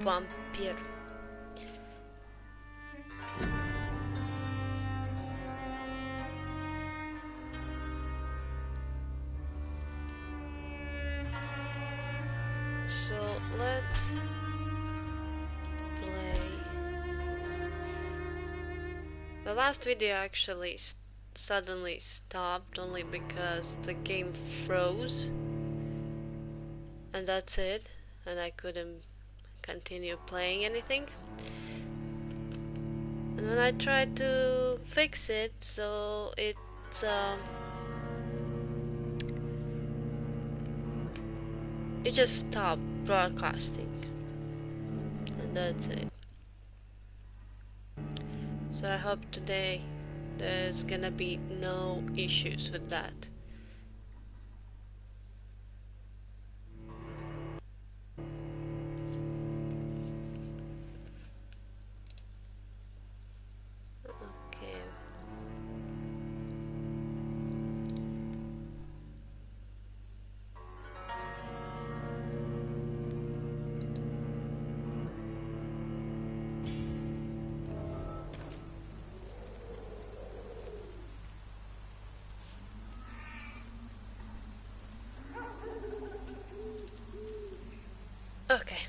Vampyr. So let's play. The last video actually suddenly stopped only because the game froze, and that's it, and I couldn't continue playing anything. And when I tried to fix it, so it's it just stopped broadcasting, and that's it. So I hope today there's gonna be no issues with that. Okay. Okay.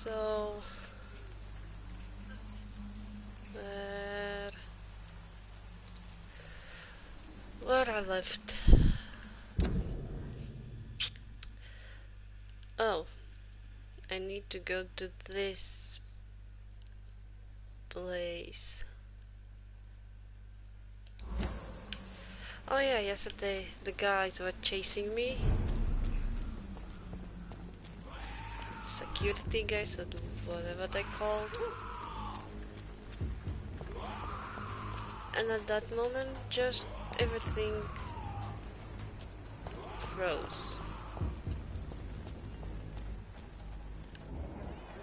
So where I left? Oh, I need to go to this place. Oh yeah, yesterday the guys were chasing me. Security guys, or whatever they called. And at that moment, just everything froze.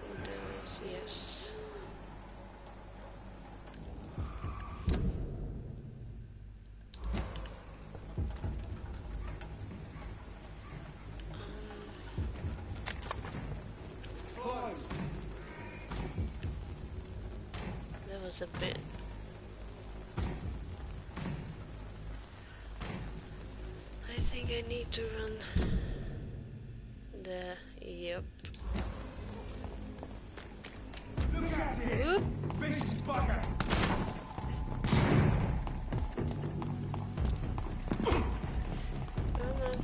And there was, yes. There was a bit. I think I need to run the, yep. Look at it! Whoop. Vicious bugger! Come on.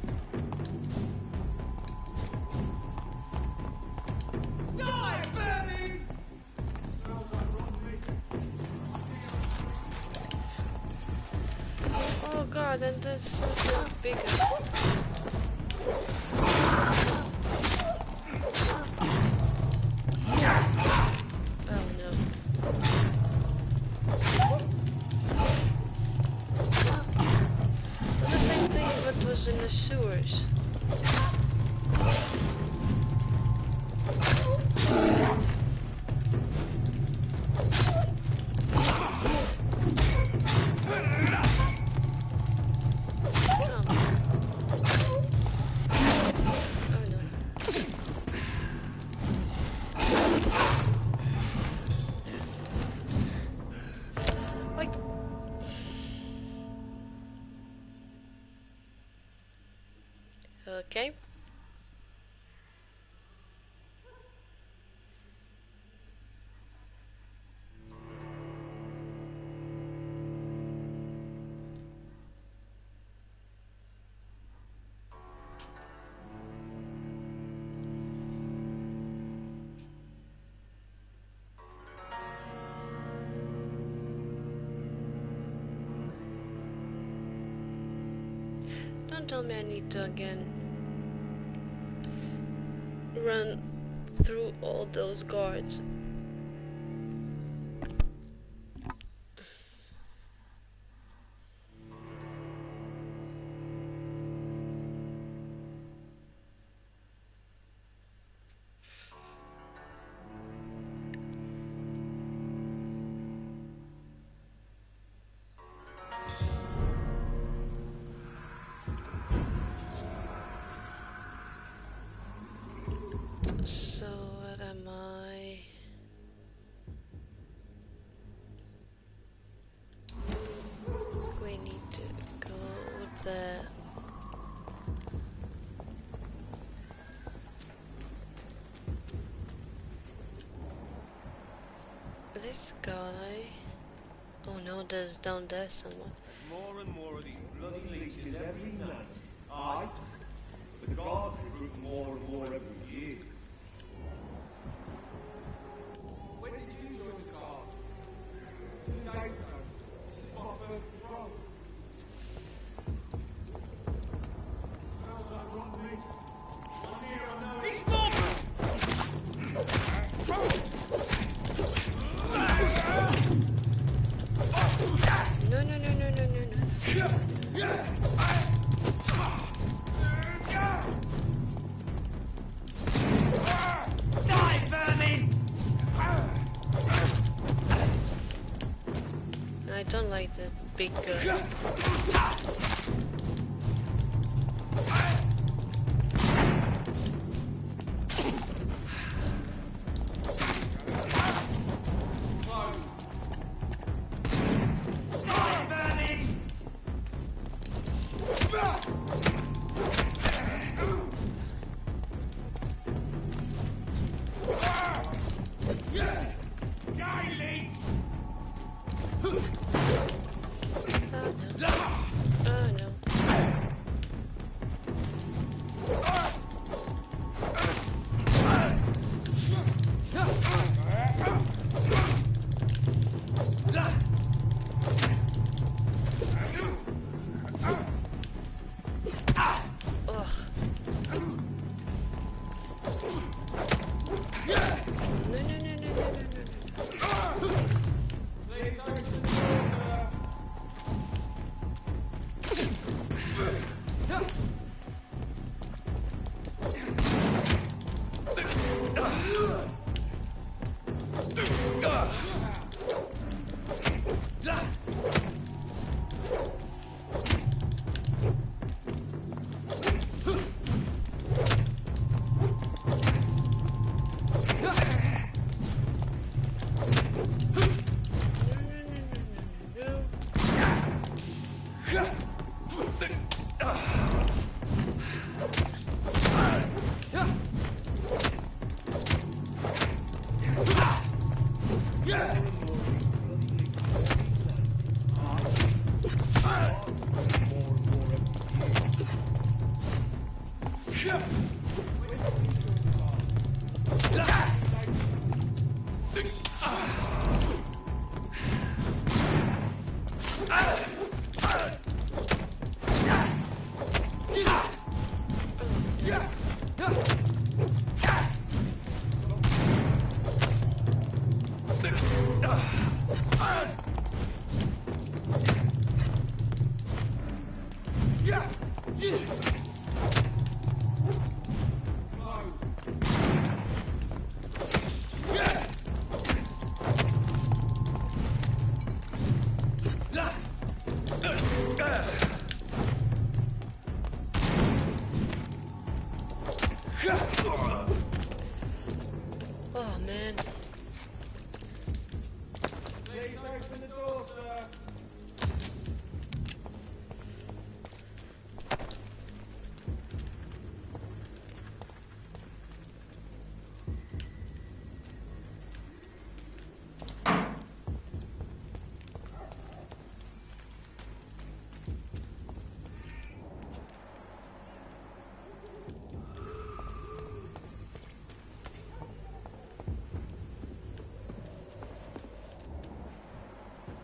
Die, Bernie! Smells like rotten meat. Oh god, and there's something bigger. Oh no. Well, the same thing what was in the sewers. Okay. Don't tell me I need to again run through all those guards. this guy. Oh no, there's down there someone. More and more of these bloody leeches every night. Aye. The guards recruit more and more every year. When did you join the guard? 2 days ago. This is my first patrol. Smells like rotten meat. I'm here, I know. He's gone! No, no, no, no, no, no, no. Die, vermin! I don't like the big guy. Oh no. Oh man. Please open the door, sir.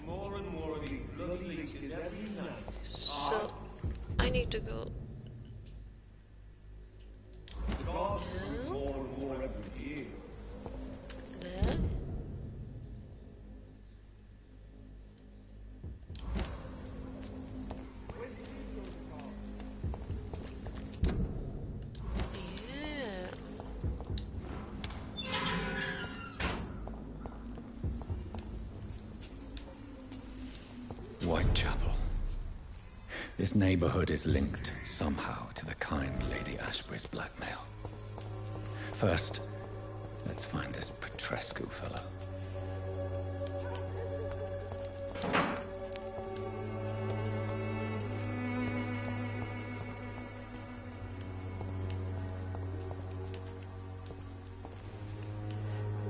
More and more of these bloody leeches every night. So I need to go. The guards recruit more and more every year. There. Yeah. Whitechapel. This neighborhood is linked somehow to the kind Lady Ashbury's blackmail. First, let's find this Petrescu fellow.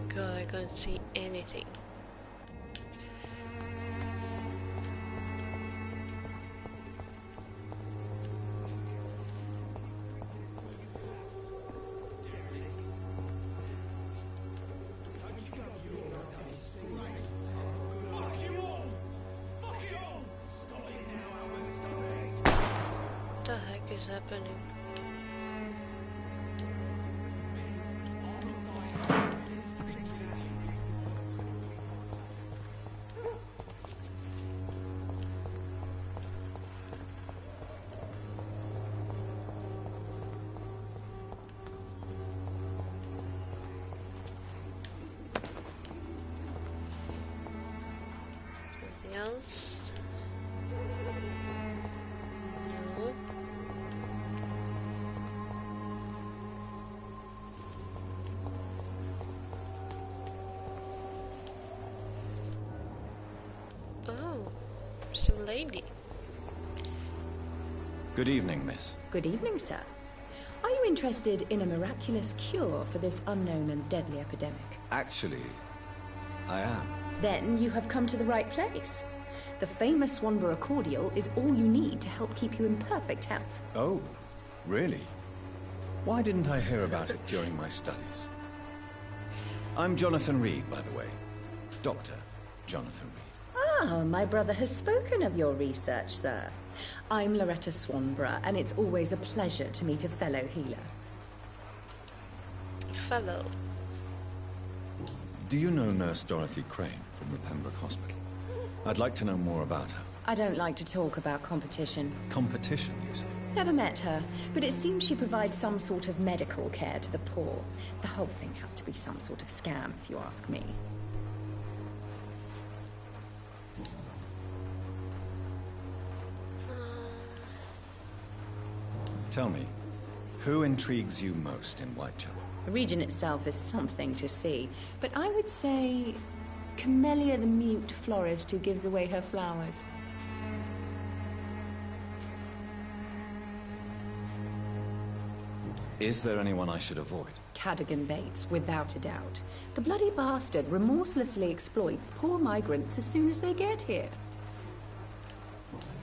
God, I can't see anything. happening? Something else? No. Oh, some lady. Good evening, miss. Good evening, sir. Are you interested in a miraculous cure for this unknown and deadly epidemic? Actually, I am. Then you have come to the right place. The famous Swanborough cordial is all you need to help keep you in perfect health. Oh, really? Why didn't I hear about it during my studies? I'm Jonathan Reed, by the way. Dr. Jonathan Reed. Ah, my brother has spoken of your research, sir. I'm Loretta Swanborough, and it's always a pleasure to meet a fellow healer. Fellow. Do you know Nurse Dorothy Crane from the Pembroke Hospital? I'd like to know more about her. I don't like to talk about competition. Competition, you say? Never met her, but it seems she provides some sort of medical care to the poor. The whole thing has to be some sort of scam, if you ask me. Tell me, who intrigues you most in Whitechapel? The region itself is something to see, but I would say Camellia the mute florist who gives away her flowers. Is there anyone I should avoid? Cadogan Bates, without a doubt. The bloody bastard remorselessly exploits poor migrants as soon as they get here.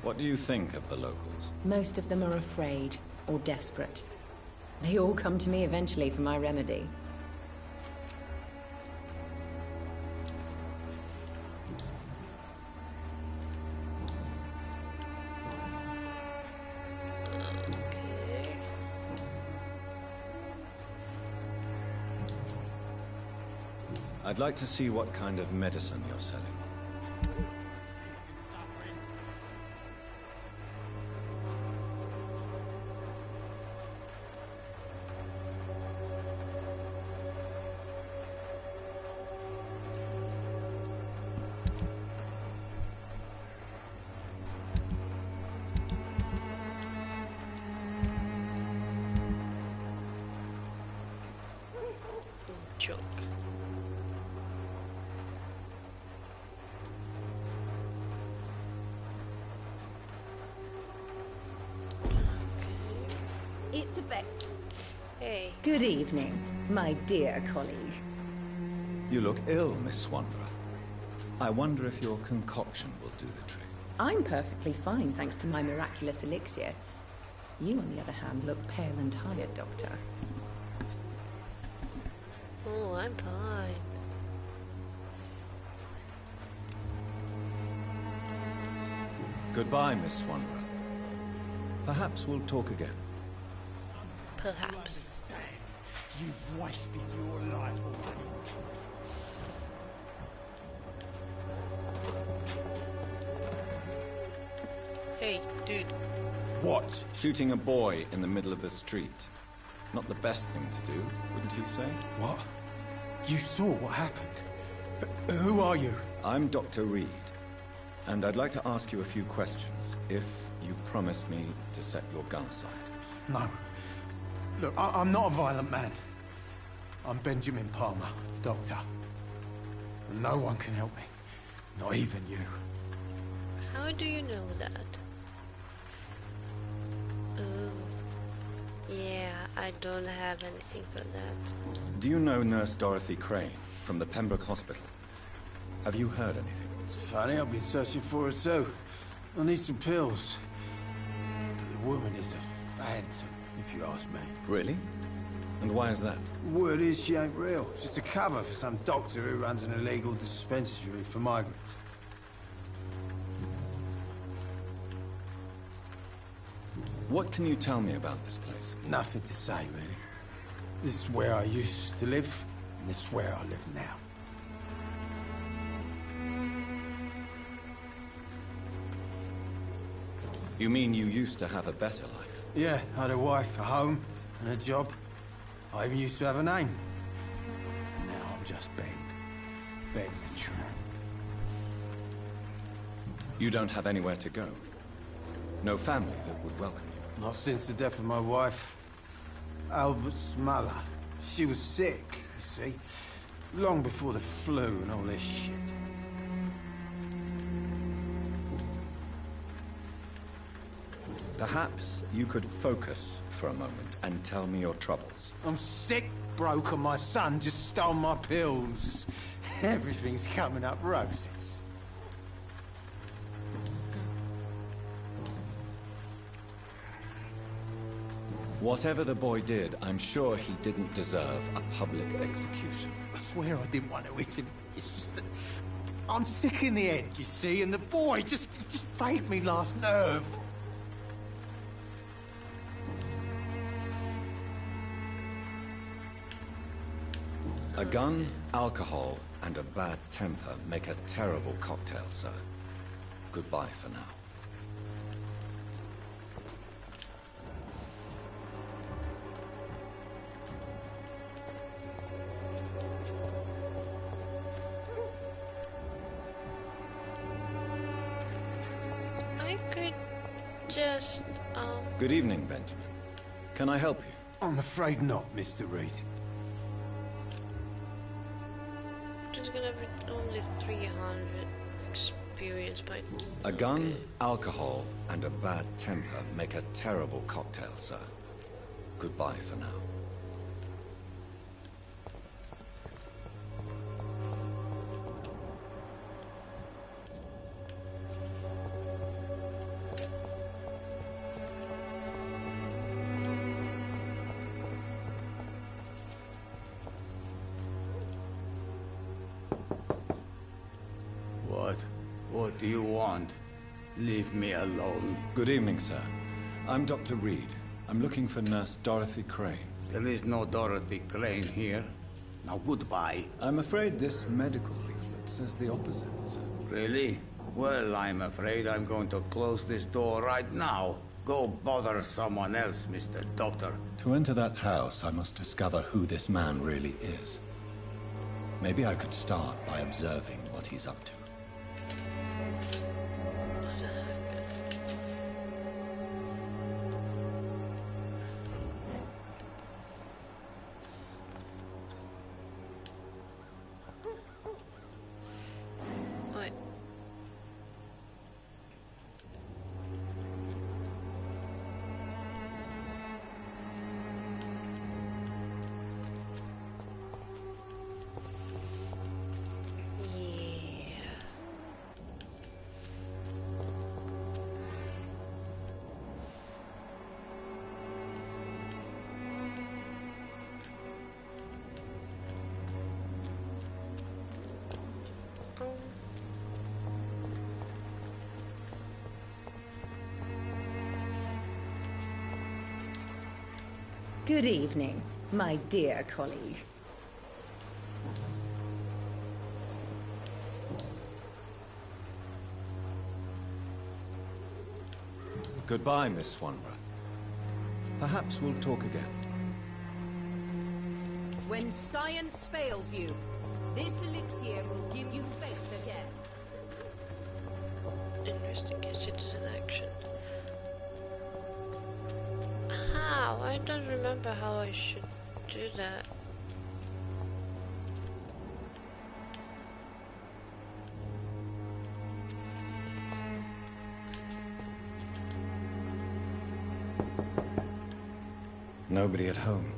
What do you think of the locals? Most of them are afraid or desperate. They all come to me eventually for my remedy. Okay. I'd like to see what kind of medicine you're selling. Junk. It's effect. Hey. Good evening, my dear colleague. You look ill, Miss Swanborough. I wonder if your concoction will do the trick. I'm perfectly fine thanks to my miraculous elixir. You, on the other hand, look pale and tired, Doctor. Oh, I'm fine. Goodbye, Miss Swanborough. Perhaps we'll talk again. Perhaps. You've wasted your life away. Hey, dude. What? Shooting a boy in the middle of the street. Not the best thing to do, wouldn't you say? What? You saw what happened. Who are you? I'm Dr. Reed, and I'd like to ask you a few questions, if you promise me to set your gun aside. No. Look, I'm not a violent man. I'm Benjamin Palmer, doctor. And no one can help me. Not even you. How do you know that? Oh. Yeah, I don't have anything for that. Do you know Nurse Dorothy Crane from the Pembroke Hospital? Have you heard anything? It's funny, I've been searching for her too. I need some pills. But the woman is a phantom, if you ask me. Really? And why is that? Word is she ain't real. She's a cover for some doctor who runs an illegal dispensary for migrants. What can you tell me about this place? Nothing to say, really. This is where I used to live, and this is where I live now. You mean you used to have a better life? Yeah, I had a wife, a home, and a job. I even used to have a name. And now I'm just Ben. Ben the Tramp. You don't have anywhere to go? No family that would welcome you? Not since the death of my wife, Albert's mother. She was sick, you see. Long before the flu and all this shit. Perhaps you could focus for a moment and tell me your troubles. I'm sick, broke, and my son just stole my pills. Everything's coming up roses. Whatever the boy did, I'm sure he didn't deserve a public execution. I swear I didn't want to hit him. It's just that I'm sick in the head, you see, and the boy just frayed me last nerve. A gun, alcohol, and a bad temper make a terrible cocktail, sir. Goodbye for now. I could just, Good evening, Benjamin. Can I help you? I'm afraid not, Mr. Reed. There's gonna be only 300 experience by... A gun, alcohol, and a bad temper make a terrible cocktail, sir. Goodbye for now. What do you want? Leave me alone. Good evening, sir. I'm Dr. Reed. I'm looking for Nurse Dorothy Crane. There is no Dorothy Crane here. Now goodbye. I'm afraid this medical leaflet says the opposite, sir. Really? Well, I'm afraid I'm going to close this door right now. Go bother someone else, Mr. Doctor. To enter that house, I must discover who this man really is. Maybe I could start by observing what he's up to. Wait. Yeah. Good evening, my dear colleague. Goodbye, Miss Swanborough. Perhaps we'll talk again. When science fails you, this elixir will give you faith again. Investigate citizen action. How? I don't remember how I should do that. Nobody at home.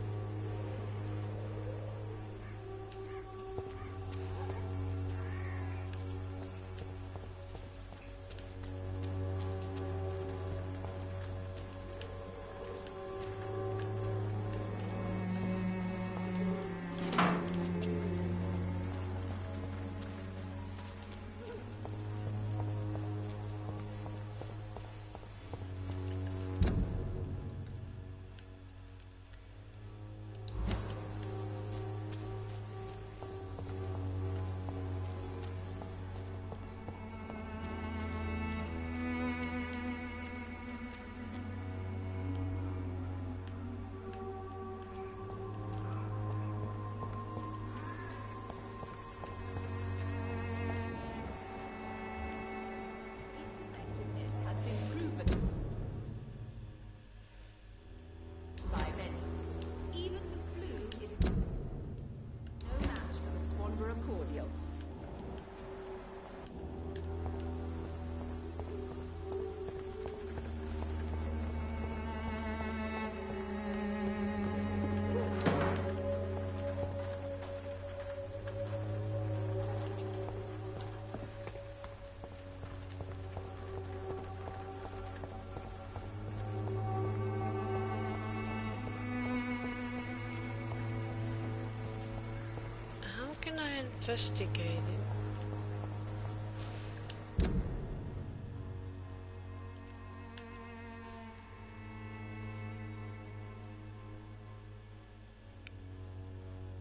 cordial. How can I investigate it?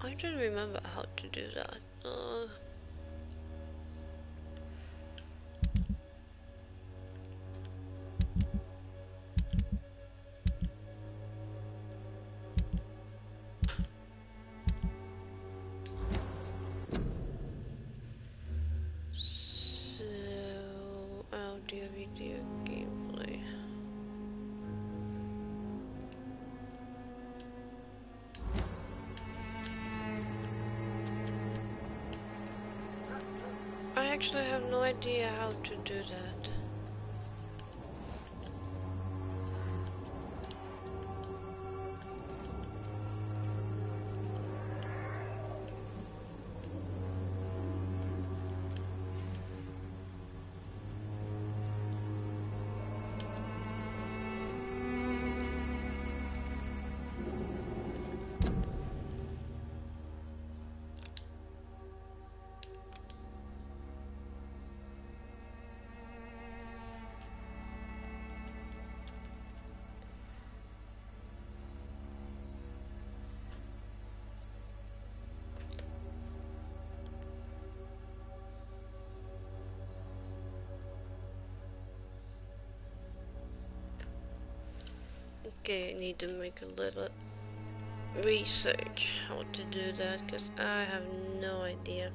I don't remember how to do that. So, audio, video, gameplay. I actually have no idea how to do that. Okay, I need to make a little research how to do that, because I have no idea.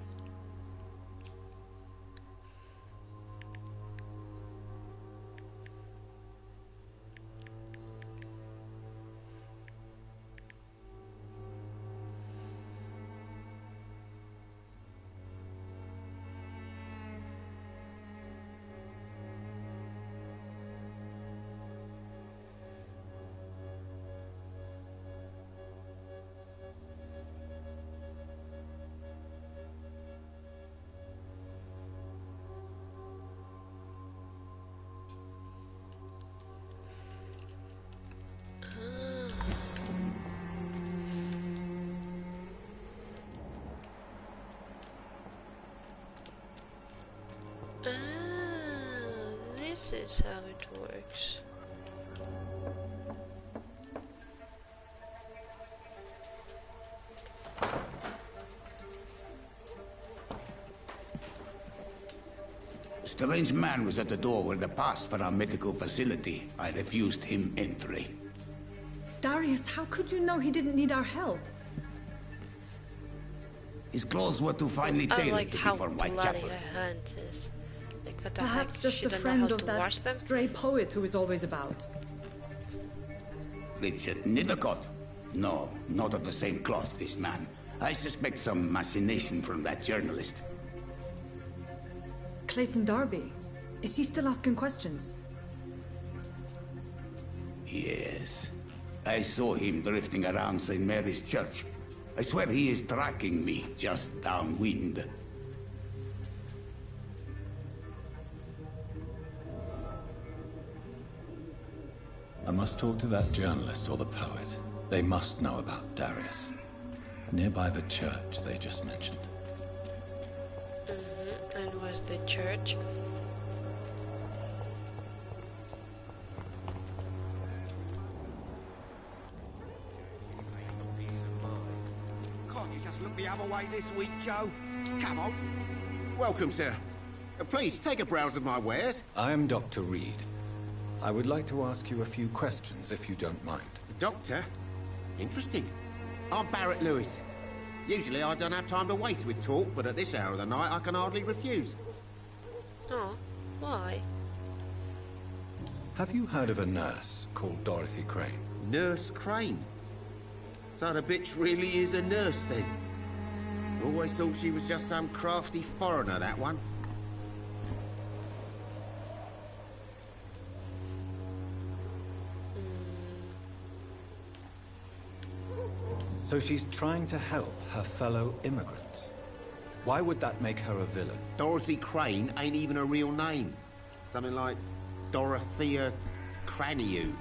This is how it works. A strange man was at the door with a pass for our medical facility. I refused him entry. Darius, how could you know he didn't need our help? His clothes were too finely I tailored like to be how for bloody Whitechapel. her hand is. Like, what the Perhaps heck? just She a don't know friend how of to that wash them? stray poet who is always about. Richard Nethercott? No, not of the same cloth, this man. I suspect some machination from that journalist. Clayton Darby. Is he still asking questions? Yes. I saw him drifting around St. Mary's Church. I swear he is tracking me just downwind. I must talk to that journalist or the poet. They must know about Darius. Nearby the church they just mentioned. And was the church? Can't you just look the other way this week, Joe? Come on. Welcome, sir. Please, take a browse of my wares. I am Dr. Reed. I would like to ask you a few questions, if you don't mind. Doctor? Interesting. I'm Barrett Lewis. Usually I don't have time to waste with talk, but at this hour of the night I can hardly refuse. Oh, why? Have you heard of a nurse called Dorothy Crane? Nurse Crane. So the bitch really is a nurse, then? Always thought she was just some crafty foreigner, that one. So she's trying to help her fellow immigrants. Why would that make her a villain? Dorothy Crane ain't even a real name. Something like Dorothea Craniu.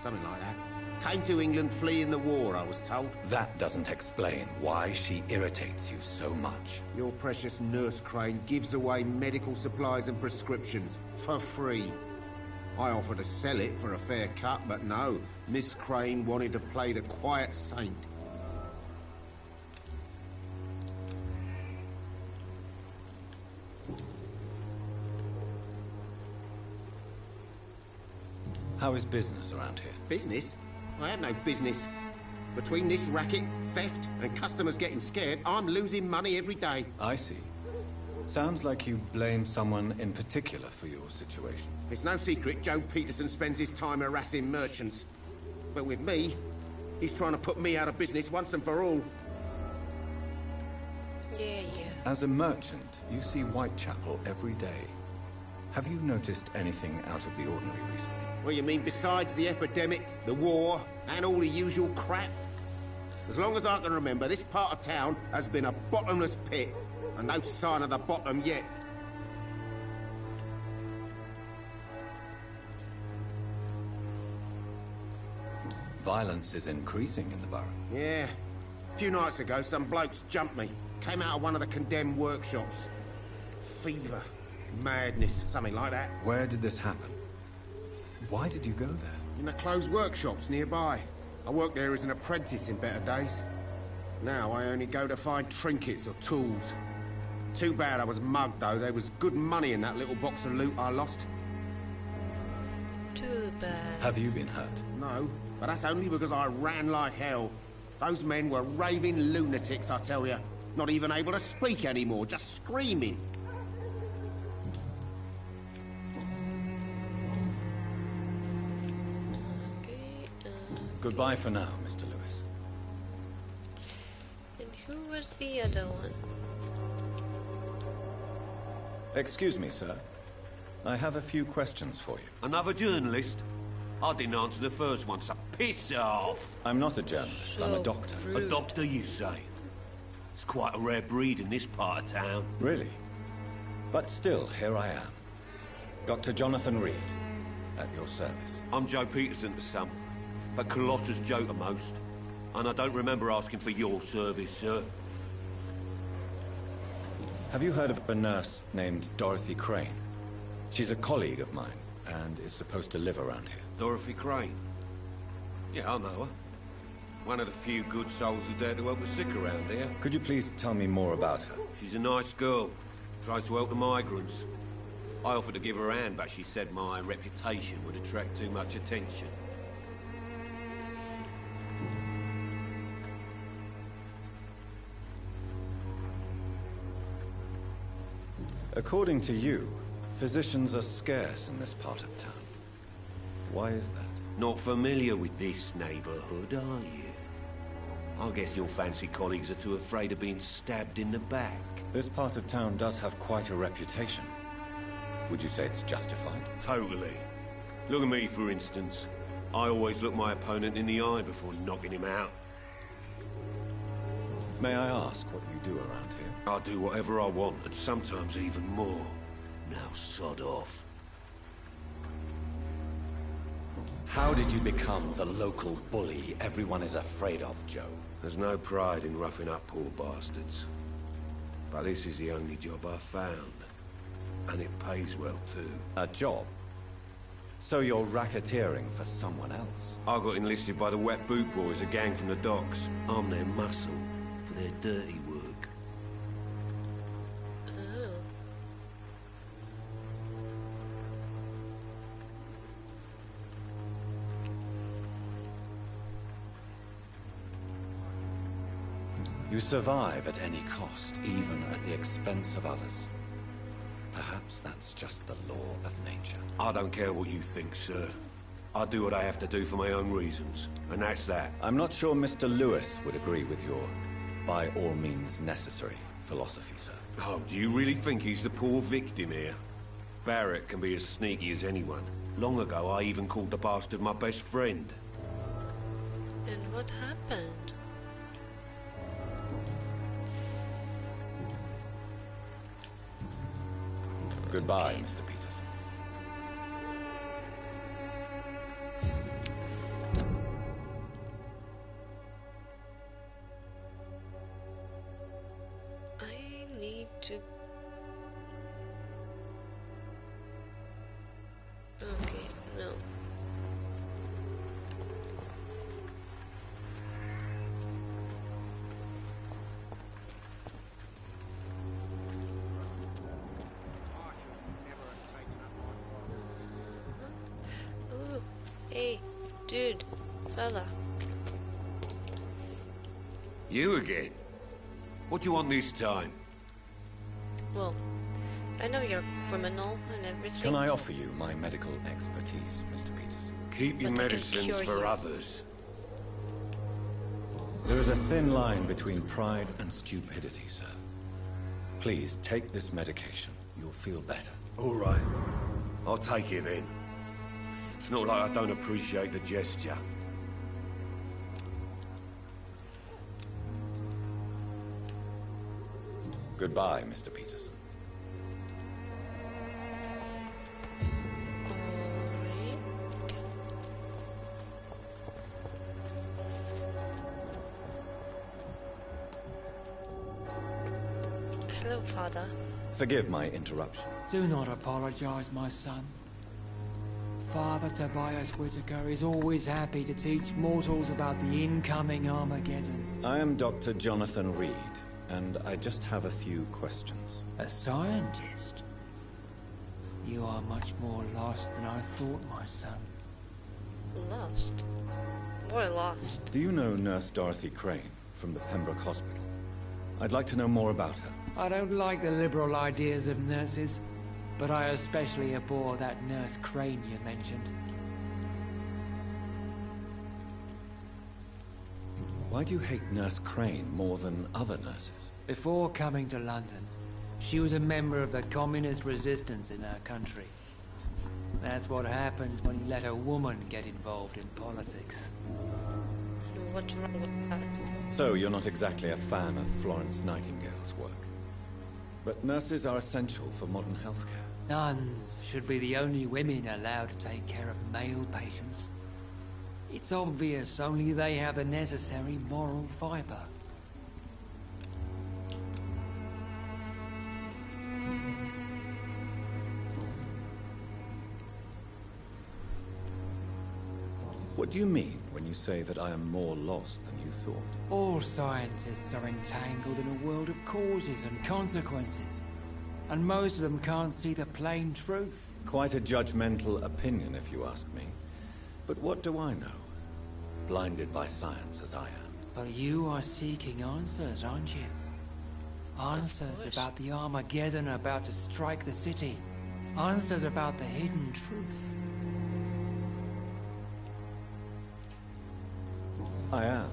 Something like that. Came to England fleeing the war, I was told. That doesn't explain why she irritates you so much. Your precious Nurse Crane gives away medical supplies and prescriptions for free. I offered to sell it for a fair cut, but no. Miss Crane wanted to play the quiet saint. How is business around here? Business? I had no business. Between this racket, theft, and customers getting scared, I'm losing money every day. I see. Sounds like you blame someone in particular for your situation. It's no secret Joe Peterson spends his time harassing merchants. But with me, he's trying to put me out of business once and for all. Yeah. As a merchant, you see Whitechapel every day. Have you noticed anything out of the ordinary recently? Well, you mean besides the epidemic, the war, and all the usual crap? As long as I can remember, this part of town has been a bottomless pit, and no sign of the bottom yet. Violence is increasing in the borough. Yeah. A few nights ago, some blokes jumped me. Came out of one of the condemned workshops. Fever. Madness. Something like that. Where did this happen? Why did you go there? In the closed workshops nearby. I worked there as an apprentice in better days. Now I only go to find trinkets or tools. Too bad I was mugged, though. There was good money in that little box of loot I lost. Too bad. Have you been hurt? No, but that's only because I ran like hell. Those men were raving lunatics, I tell you. Not even able to speak anymore, just screaming. Goodbye for now, Mr. Lewis. And who was the other one? Excuse me, sir. I have a few questions for you. Another journalist? I didn't answer the first one, so piss off! I'm not a journalist, I'm a doctor. A doctor, you say? It's quite a rare breed in this part of town. Really? But still, here I am. Dr. Jonathan Reed, at your service. I'm Joe Peterson to some, but Colossus Joe to most. And I don't remember asking for your service, sir. Have you heard of a nurse named Dorothy Crane? She's a colleague of mine, and is supposed to live around here. Dorothy Crane? Yeah, I know her. One of the few good souls who dare to help the sick around here. Could you please tell me more about her? She's a nice girl. Tries to help the migrants. I offered to give her a hand, but she said my reputation would attract too much attention. According to you, physicians are scarce in this part of town. Why is that? Not familiar with this neighborhood, are you? I guess your fancy colleagues are too afraid of being stabbed in the back. This part of town does have quite a reputation. Would you say it's justified? Totally. Look at me, for instance. I always look my opponent in the eye before knocking him out. May I ask what you do around here? I do whatever I want, and sometimes even more. Now sod off. How did you become the local bully everyone is afraid of, Joe? There's no pride in roughing up poor bastards. But this is the only job I've found. And it pays well, too. A job? So you're racketeering for someone else? I got enlisted by the Wet Boot Boys, a gang from the docks. I'm their muscle, for their dirty work. You survive at any cost, even at the expense of others. Perhaps that's just the law of nature. I don't care what you think, sir. I do what I have to do for my own reasons, and that's that. I'm not sure Mr. Lewis would agree with your by all means necessary philosophy, sir. Oh, do you really think he's the poor victim here? Barrett can be as sneaky as anyone. Long ago, I even called the bastard my best friend. And what happened? Goodbye, Okay. Mr. Peterson. I need to... Okay, no. Ooh, hey, dude, fella. You again? What do you want this time? Well, I know you're criminal and everything. Can I offer you my medical expertise, Mr. Peterson? Keep your But I can medicines cure for you. others. There is a thin line between pride and stupidity, sir. Please take this medication. You'll feel better. All right. I'll take it then. It's not like I don't appreciate the gesture. Goodbye, Mr. Peterson. Alright. Hello, father. Forgive my interruption. Do not apologize, my son. Father Tobias Whitaker is always happy to teach mortals about the incoming Armageddon. I am Dr. Jonathan Reed, and I just have a few questions. A scientist? You are much more lost than I thought, my son. Lost. Boy, lost. Do you know Nurse Dorothy Crane from the Pembroke Hospital? I'd like to know more about her. I don't like the liberal ideas of nurses, but I especially abhor that Nurse Crane you mentioned. Why do you hate Nurse Crane more than other nurses? Before coming to London, she was a member of the communist resistance in our country. That's what happens when you let a woman get involved in politics. And what's wrong with that? So, you're not exactly a fan of Florence Nightingale's work. But nurses are essential for modern healthcare. Nuns should be the only women allowed to take care of male patients. It's obvious only they have the necessary moral fiber. What do you mean when you say that I am more lost than you thought? All scientists are entangled in a world of causes and consequences, and most of them can't see the plain truth. Quite a judgmental opinion, if you ask me. But what do I know? Blinded by science as I am. But you are seeking answers, aren't you? Answers about the Armageddon about to strike the city. Answers about the hidden truth. I am.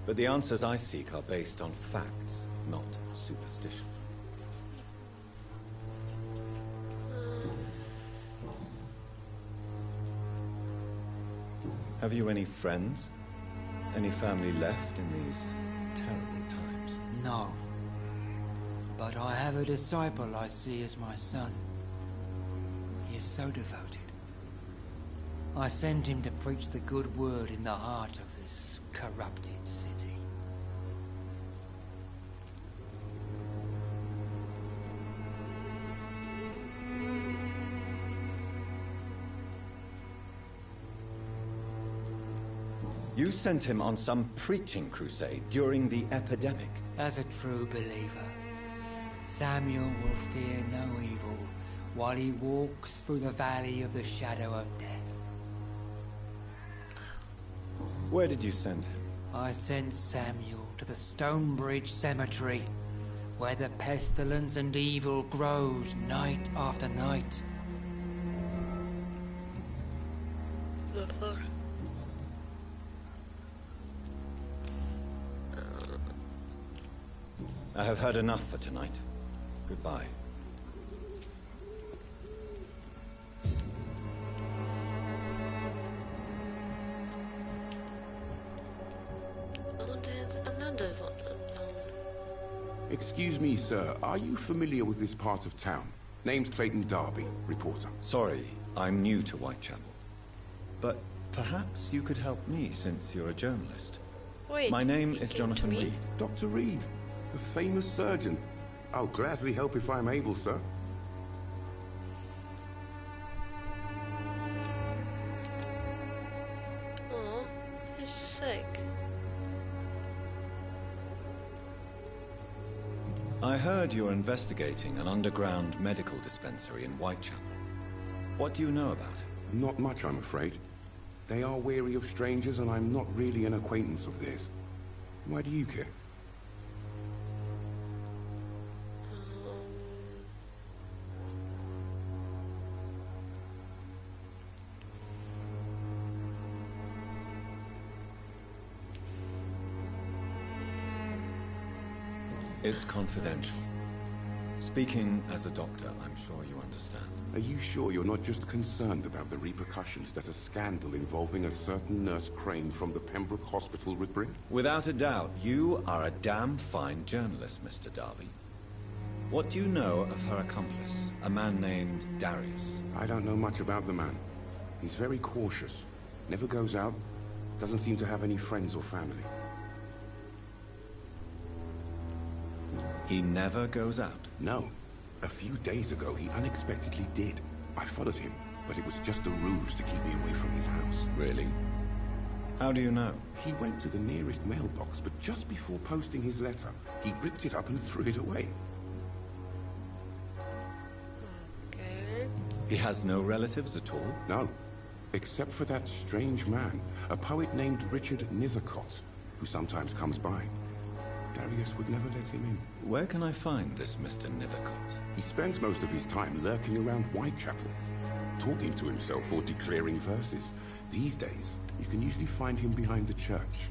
But the answers I seek are based on facts, not superstition. Have you any friends? Any family left in these terrible times? No. But I have a disciple I see as my son. He is so devoted. I sent him to preach the good word in the heart of this corrupted city. You sent him on some preaching crusade during the epidemic. As a true believer, Samuel will fear no evil while he walks through the valley of the shadow of death. Where did you send him? I sent Samuel to the Stonebridge Cemetery, where the pestilence and evil grows night after night. The fuck? I have heard enough for tonight. Goodbye. Oh, there's another one. Excuse me, sir. Are you familiar with this part of town? Name's Clayton Darby, reporter. Sorry, I'm new to Whitechapel. But perhaps you could help me since you're a journalist. Wait, my name you is came Jonathan to me? Reed. Dr. Reed, the famous surgeon. I'll gladly help if I'm able, sir. Oh, he's sick. I heard you're investigating an underground medical dispensary in Whitechapel. What do you know about it? Not much, I'm afraid. They are wary of strangers, and I'm not really an acquaintance of theirs. Why do you care? It's confidential. Speaking as a doctor, I'm sure you understand. Are you sure you're not just concerned about the repercussions that a scandal involving a certain Nurse Crane from the Pembroke Hospital would bring? Without a doubt, you are a damn fine journalist, Mr. Darby. What do you know of her accomplice, a man named Darius? I don't know much about the man. He's very cautious. Never goes out. Doesn't seem to have any friends or family. He never goes out? No. A few days ago, he unexpectedly did. I followed him, but it was just a ruse to keep me away from his house. Really? How do you know? He went to the nearest mailbox, but just before posting his letter, he ripped it up and threw it away. Okay. He has no relatives at all? No. Except for that strange man, a poet named Richard Nethercott, who sometimes comes by. Darius would never let him in. Where can I find this Mr. Nethercott? He spends most of his time lurking around Whitechapel, talking to himself or declaring verses. These days, you can usually find him behind the church.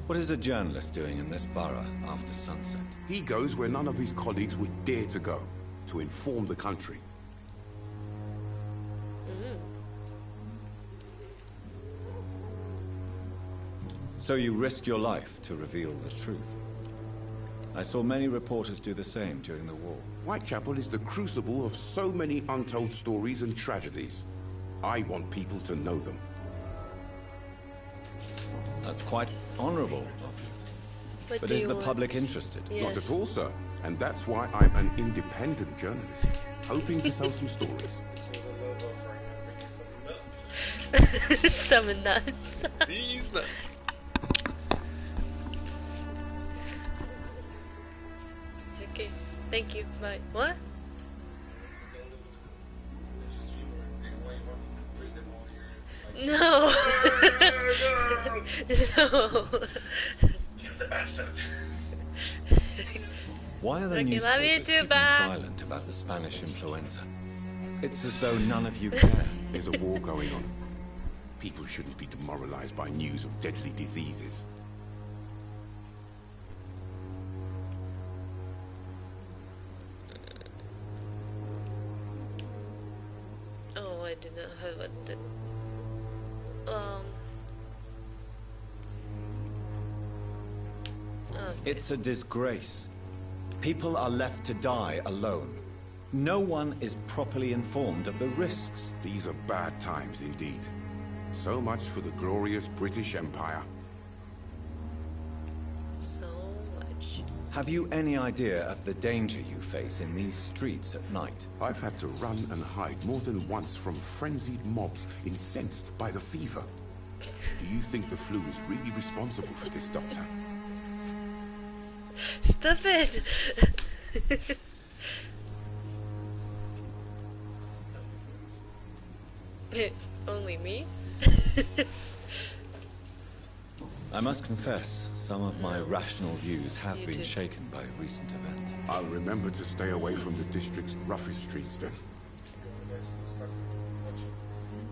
What is a journalist doing in this borough after sunset? He goes where none of his colleagues would dare to go, to inform the country. So you risk your life to reveal the truth. I saw many reporters do the same during the war. Whitechapel is the crucible of so many untold stories and tragedies. I want people to know them. That's quite honorable of you. But is the public interested? Yes. Not at all, sir. And that's why I'm an independent journalist, hoping to sell some stories. Some nuts. These nuts. Okay, thank you. Bye. What? No. No. Why are the Okay, newspapers love you too, keeping bye. silent about the Spanish influenza? It's as though none of you care. There's a war going on. People shouldn't be demoralized by news of deadly diseases. Oh, I did not have a. Okay. It's a disgrace. People are left to die alone. No one is properly informed of the risks. These are bad times indeed. So much for the glorious British Empire. So much. Have you any idea of the danger you face in these streets at night? I've had to run and hide more than once from frenzied mobs incensed by the fever. Do you think the flu is really responsible for this, Doctor? Stop it! Only me? I must confess, some of my rational views have You been too. shaken by recent events. I'll remember to stay away from the district's roughest streets then.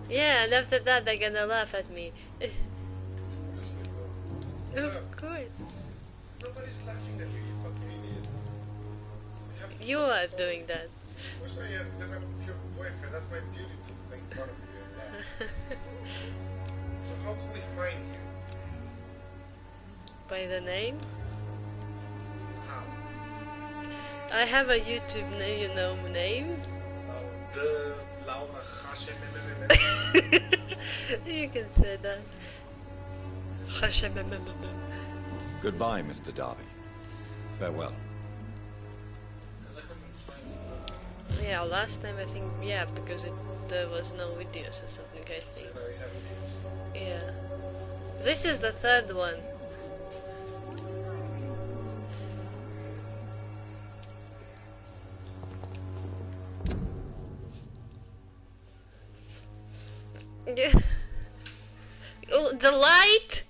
Yeah, and after that they're gonna laugh at me. Of course. Nobody's laughing at you, you fucking idiot. You are doing that. Well, so yeah, because I'm your boyfriend, that's my duty to make fun of you and laugh. So how do we find you? By the name? How? I have a YouTube name, you know, name. The Laura Gashem. You can say that. Goodbye, Mr. Darby. Farewell. Yeah, last time I think, yeah, because there was no videos or something, I think. Yeah. This is the third one. Yeah. Oh, the light!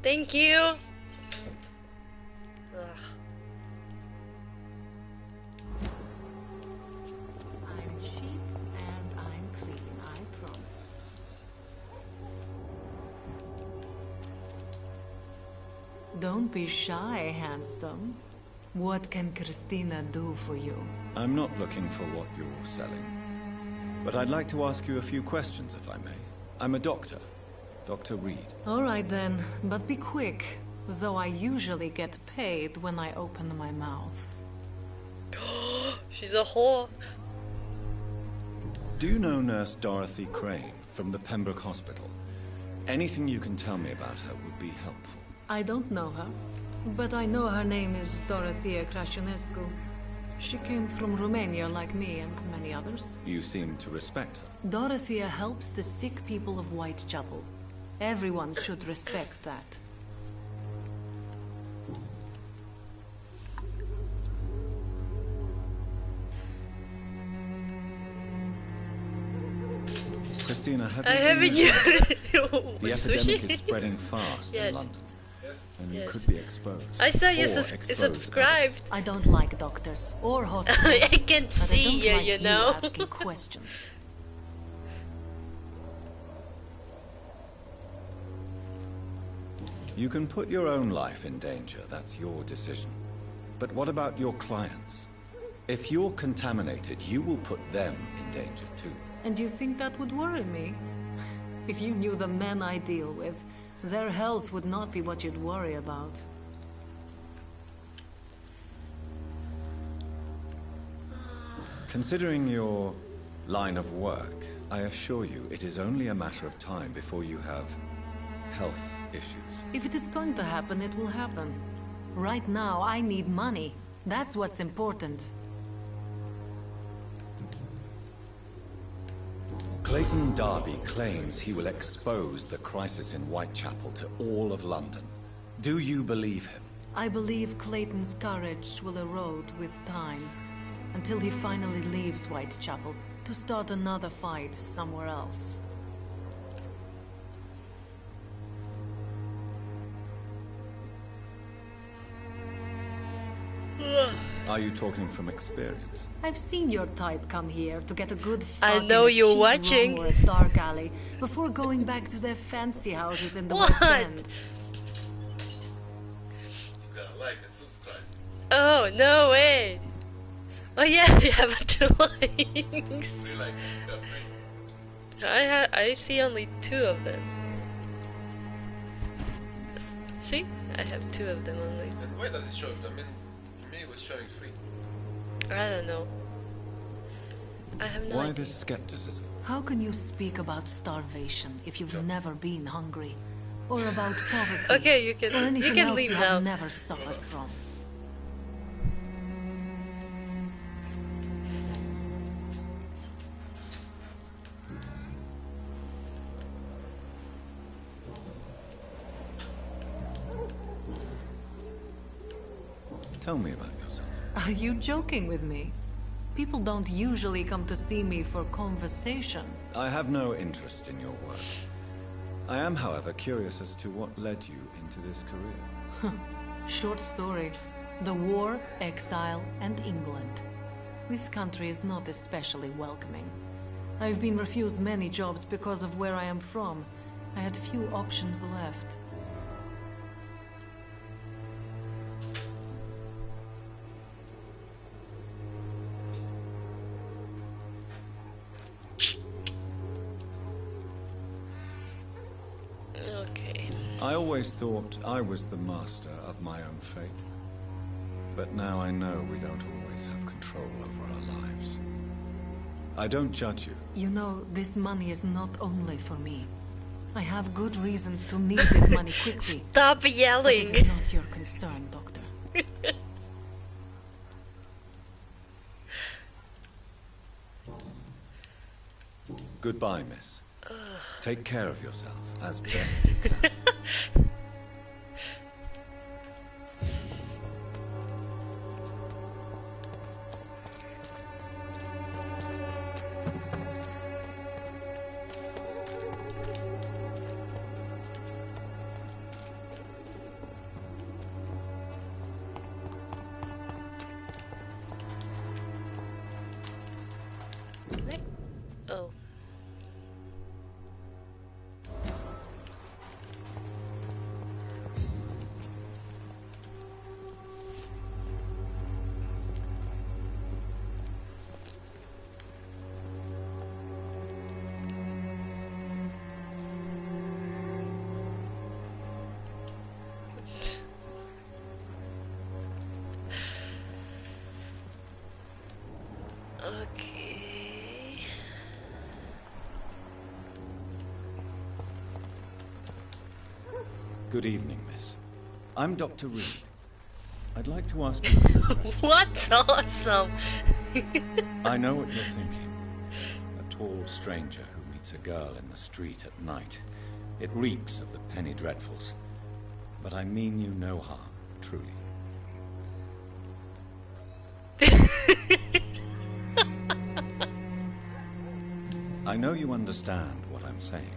Thank you! Ugh. I'm cheap and I'm clean, I promise. Don't be shy, handsome. What can Christina do for you? I'm not looking for what you're selling. But I'd like to ask you a few questions, if I may. I'm a doctor. Dr. Reed. All right then, but be quick. Though I usually get paid when I open my mouth. She's a whore. Do you know Nurse Dorothy Crane from the Pembroke Hospital? Anything you can tell me about her would be helpful. I don't know her, but I know her name is Dorothea Crăciunescu. She came from Romania like me and many others. You seem to respect her. Dorothea helps the sick people of Whitechapel. Everyone should respect that. Christina, have I you haven't been inside? The With epidemic sushi? is spreading fast Yes. in London. And you Yes. could be exposed. I saw you or expose subscribed. I don't like doctors or hospitals. I can't but I see don't you, like you know. asking questions. You can put your own life in danger, that's your decision. But what about your clients? If you're contaminated, you will put them in danger too. And you think that would worry me? If you knew the men I deal with, their health would not be what you'd worry about. Considering your line of work, I assure you it is only a matter of time before you have health issues. If it is going to happen, it will happen. Right now, I need money. That's what's important. Clayton Darby claims he will expose the crisis in Whitechapel to all of London. Do you believe him? I believe Clayton's courage will erode with time, until he finally leaves Whitechapel to start another fight somewhere else. Are you talking from experience? I've seen your type come here to get a good I fuck know in a you're cheap watching. room or a dark alley before going back to their fancy houses in the What? West End. You gotta like and subscribe. Oh, no way. Oh yeah, you have two likes. 3 likes. I see only 2 of them. See? I have 2 of them only. And why does it show? I mean, to me it was showing 3. I don't know. I have no Why idea. this skepticism? How can you speak about starvation if you've never been hungry? Or about poverty? Okay, you or can anything else leave you now. have never suffered from? Tell me about yourself. Are you joking with me? People don't usually come to see me for conversation. I have no interest in your work. I am, however, curious as to what led you into this career. Short story. The war, exile, and England. This country is not especially welcoming. I've been refused many jobs because of where I am from. I had few options left. Okay. I always thought I was the master of my own fate. But now I know we don't always have control over our lives. I don't judge you. You know, this money is not only for me. I have good reasons to need this money quickly. Stop But yelling! it is not your concern, Doctor. Goodbye, miss. Take care of yourself as best you can. Oh. Okay. Good evening, miss. I'm Dr. Reed. I'd like to ask you a few questions. What's awesome? I know what you're thinking. A tall stranger who meets a girl in the street at night. It reeks of the penny dreadfuls. But I mean you no harm, truly. I know you understand what I'm saying.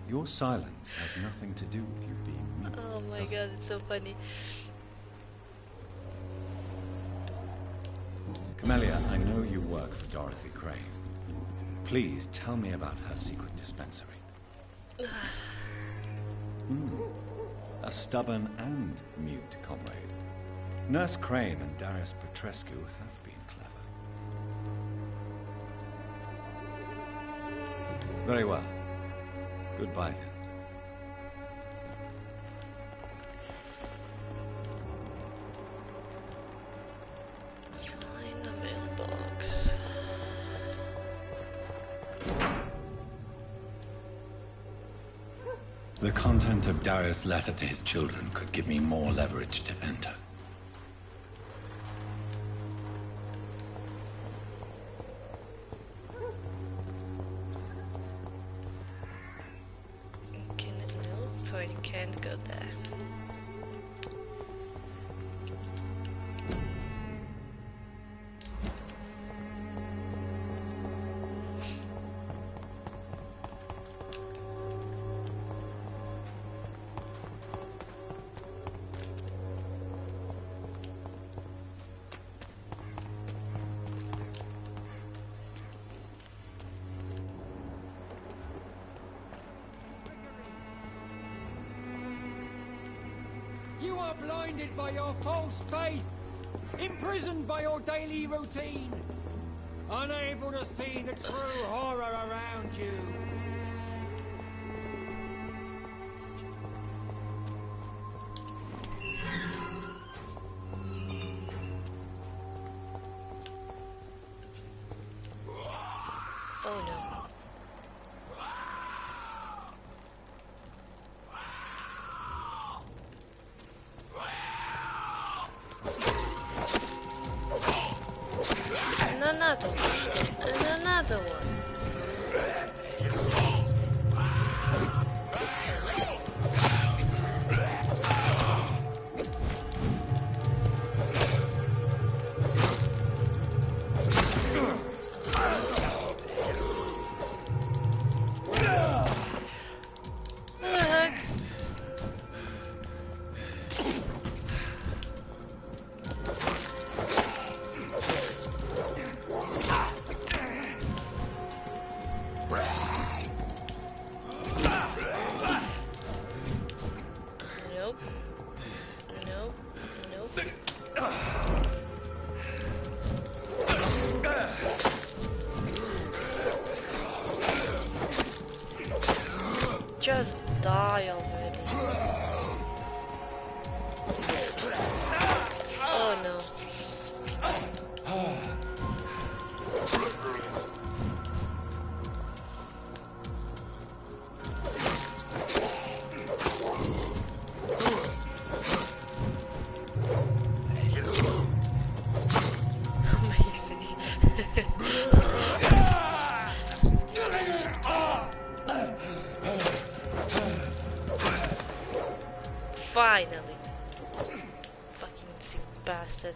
Your silence has nothing to do with you being mute. Oh my god, it's so funny. Camellia, I know you work for Dorothy Crane. Please tell me about her secret dispensary. A stubborn and mute comrade. Nurse Crane and Darius Petrescu have been clever. Very well. Goodbye then. Find the mailbox. The content of Darius' letter to his children could give me more leverage to enter. Can it no? Or you can't go there. You are blinded by your false faith, imprisoned by your daily routine, unable to see the true horror around you. Oh no. And another one. And another one. What the heck? Just die already. Oh no. Finally. Fucking sick bastard.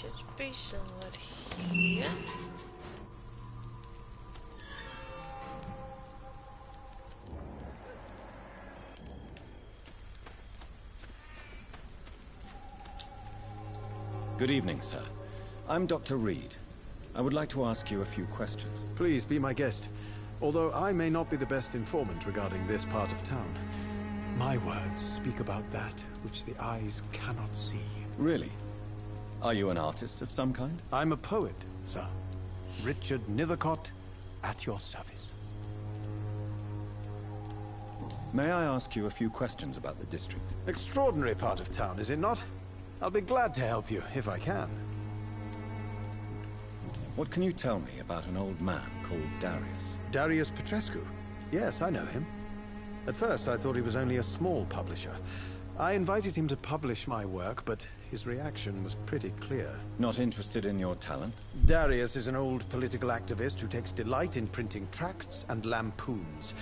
Should be somewhere here. Good evening, sir. I'm Dr. Reed. I would like to ask you a few questions. Please be my guest. Although I may not be the best informant regarding this part of town, my words speak about that which the eyes cannot see. Really? Are you an artist of some kind? I'm a poet, sir. Richard Nethercott, at your service. May I ask you a few questions about the district? Extraordinary part of town, is it not? I'll be glad to help you, if I can. What can you tell me about an old man called Darius? Darius Petrescu? Yes, I know him. At first, I thought he was only a small publisher. I invited him to publish my work, but his reaction was pretty clear. Not interested in your talent? Darius is an old political activist who takes delight in printing tracts and lampoons.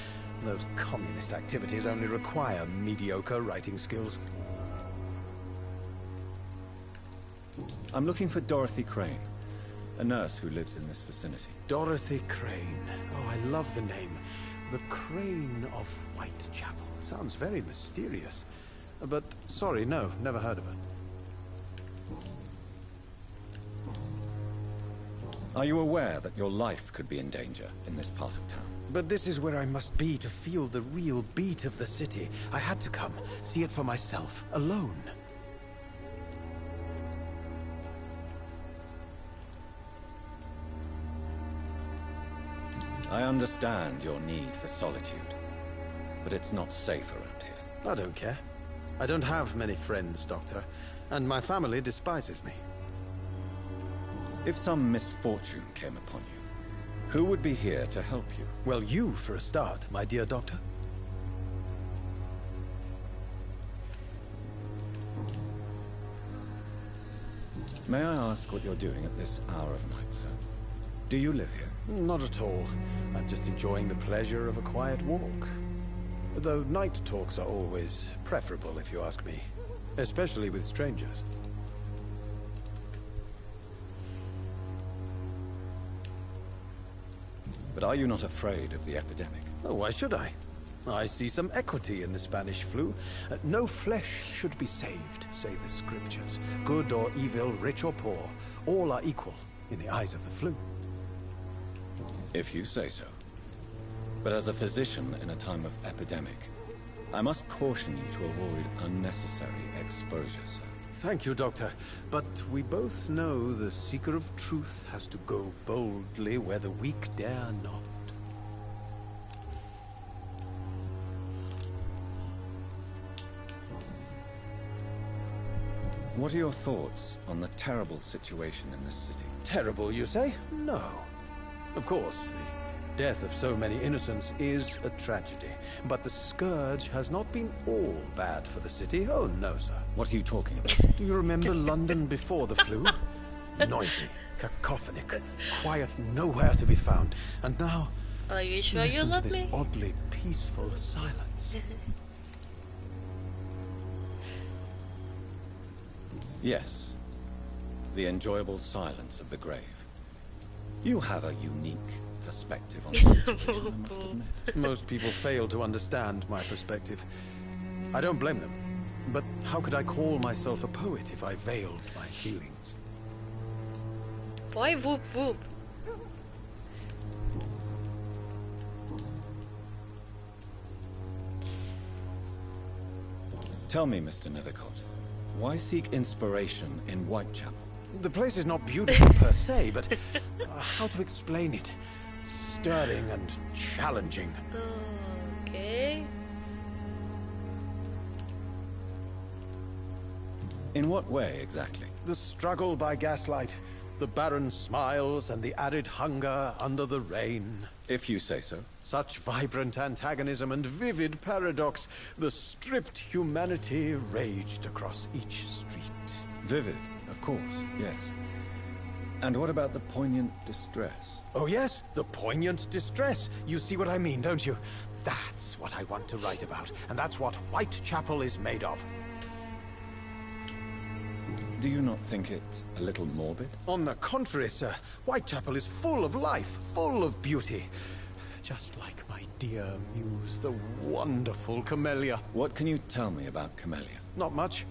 Those communist activities only require mediocre writing skills. I'm looking for Dorothy Crane, a nurse who lives in this vicinity. Dorothy Crane. Oh, I love the name. The Crane of Whitechapel. Sounds very mysterious. But, sorry, no, never heard of her. Are you aware that your life could be in danger in this part of town? But this is where I must be to feel the real beat of the city. I had to come, see it for myself, alone. I understand your need for solitude, but it's not safe around here. I don't care. I don't have many friends, Doctor, and my family despises me. If some misfortune came upon you, who would be here to help you? Well, you for a start, my dear Doctor. May I ask what you're doing at this hour of night, sir? Do you live here? Not at all. I'm just enjoying the pleasure of a quiet walk. Though night talks are always preferable, if you ask me. Especially with strangers. But are you not afraid of the epidemic? Oh, why should I? I see some equity in the Spanish flu. No flesh should be saved, say the scriptures. Good or evil, rich or poor, all are equal in the eyes of the flu. If you say so. But as a physician in a time of epidemic, I must caution you to avoid unnecessary exposure, sir. Thank you, Doctor. But we both know the seeker of truth has to go boldly where the weak dare not. What are your thoughts on the terrible situation in this city? Terrible, you say? No. Of course, the death of so many innocents is a tragedy. But the scourge has not been all bad for the city. Oh, no, sir. What are you talking about? Do you remember London before the flu? Noisy, cacophonic, quiet nowhere to be found. And now, Are you sure you Listen to love this me? oddly peaceful silence. Yes. The enjoyable silence of the grave. You have a unique perspective on the situation, I must admit. Most people fail to understand my perspective. I don't blame them. But how could I call myself a poet if I veiled my feelings? Why whoop whoop? Tell me, Mr. Nethercott, why seek inspiration in Whitechapel? The place is not beautiful per se, but how to explain it? Stirring and challenging. Okay. In what way, exactly? The struggle by gaslight, the barren smiles and the added hunger under the rain. If you say so. Such vibrant antagonism and vivid paradox. The stripped humanity raged across each street. Vivid, of course, yes. And what about the poignant distress? Oh yes, the poignant distress. You see what I mean, don't you? That's what I want to write about, and that's what Whitechapel is made of. Do you not think it a little morbid? On the contrary, sir. Whitechapel is full of life, full of beauty. Just like my dear muse, the wonderful Camellia. What can you tell me about Camellia? Not much,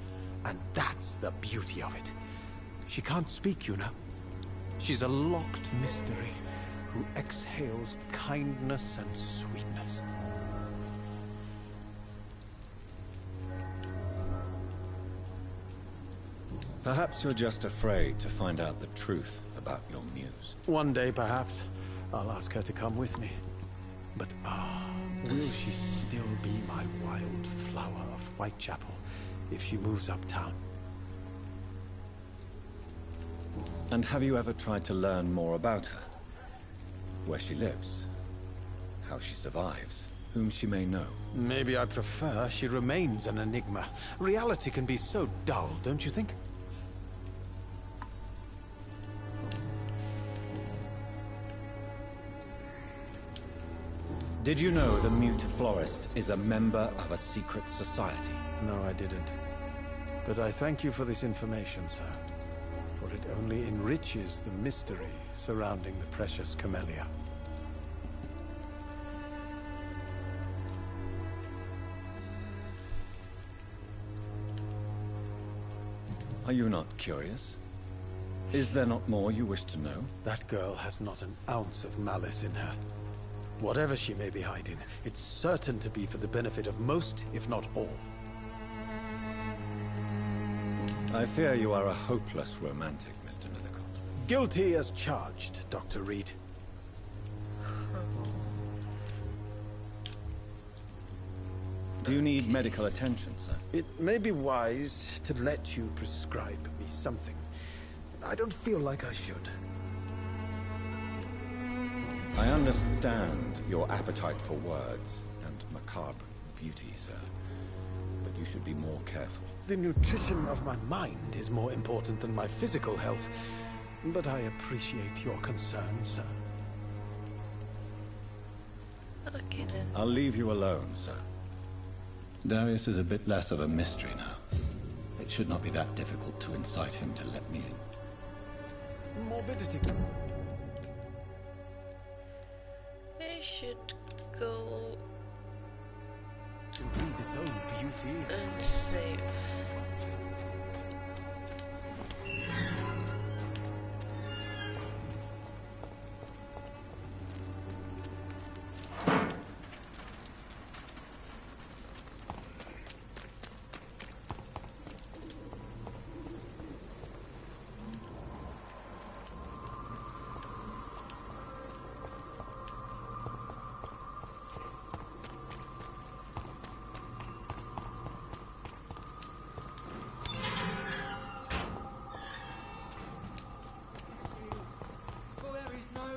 and that's the beauty of it. She can't speak, you know. She's a locked mystery who exhales kindness and sweetness. Perhaps you're just afraid to find out the truth about your muse. One day, perhaps, I'll ask her to come with me. But will she still be my wild flower of Whitechapel if she moves uptown? And have you ever tried to learn more about her? Where she lives? How she survives? Whom she may know? Maybe I prefer she remains an enigma. Reality can be so dull, don't you think? Did you know the Mute Florist is a member of a secret society? No, I didn't. But I thank you for this information, sir. For it only enriches the mystery surrounding the precious Camellia. Are you not curious? Is there not more you wish to know? That girl has not an ounce of malice in her. Whatever she may be hiding, it's certain to be for the benefit of most, if not all. I fear you are a hopeless romantic, Mr. Nethercott. Guilty as charged, Dr. Reed. Do you need medical attention, sir? It may be wise to let you prescribe me something. I don't feel like I should. I understand your appetite for words and macabre beauty, sir. But you should be more careful. The nutrition of my mind is more important than my physical health. But I appreciate your concern, sir. Okay then. I'll leave you alone, sir. Darius is a bit less of a mystery now. It should not be that difficult to incite him to let me in. Morbidity. I should go To breathe its own beauty. and save.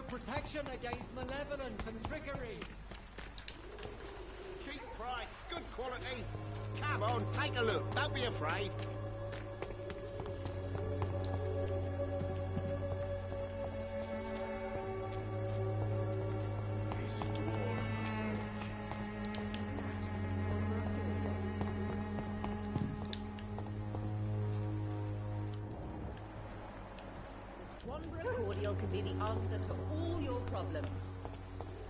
Protection against malevolence and trickery. Cheap price, good quality. Come on, take a look. Don't be afraid. This Wanborough cordial can be the answer to all your problems,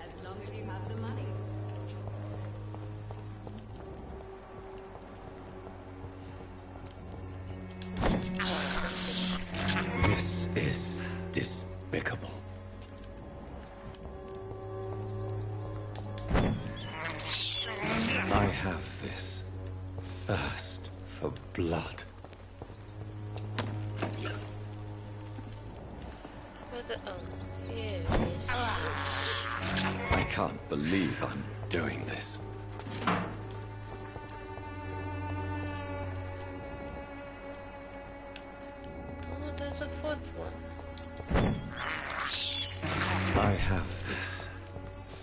as long as you have the money. This is despicable. I have this thirst for blood. Oh, yes. I can't believe I'm doing this. Oh, there's a fourth one. I have this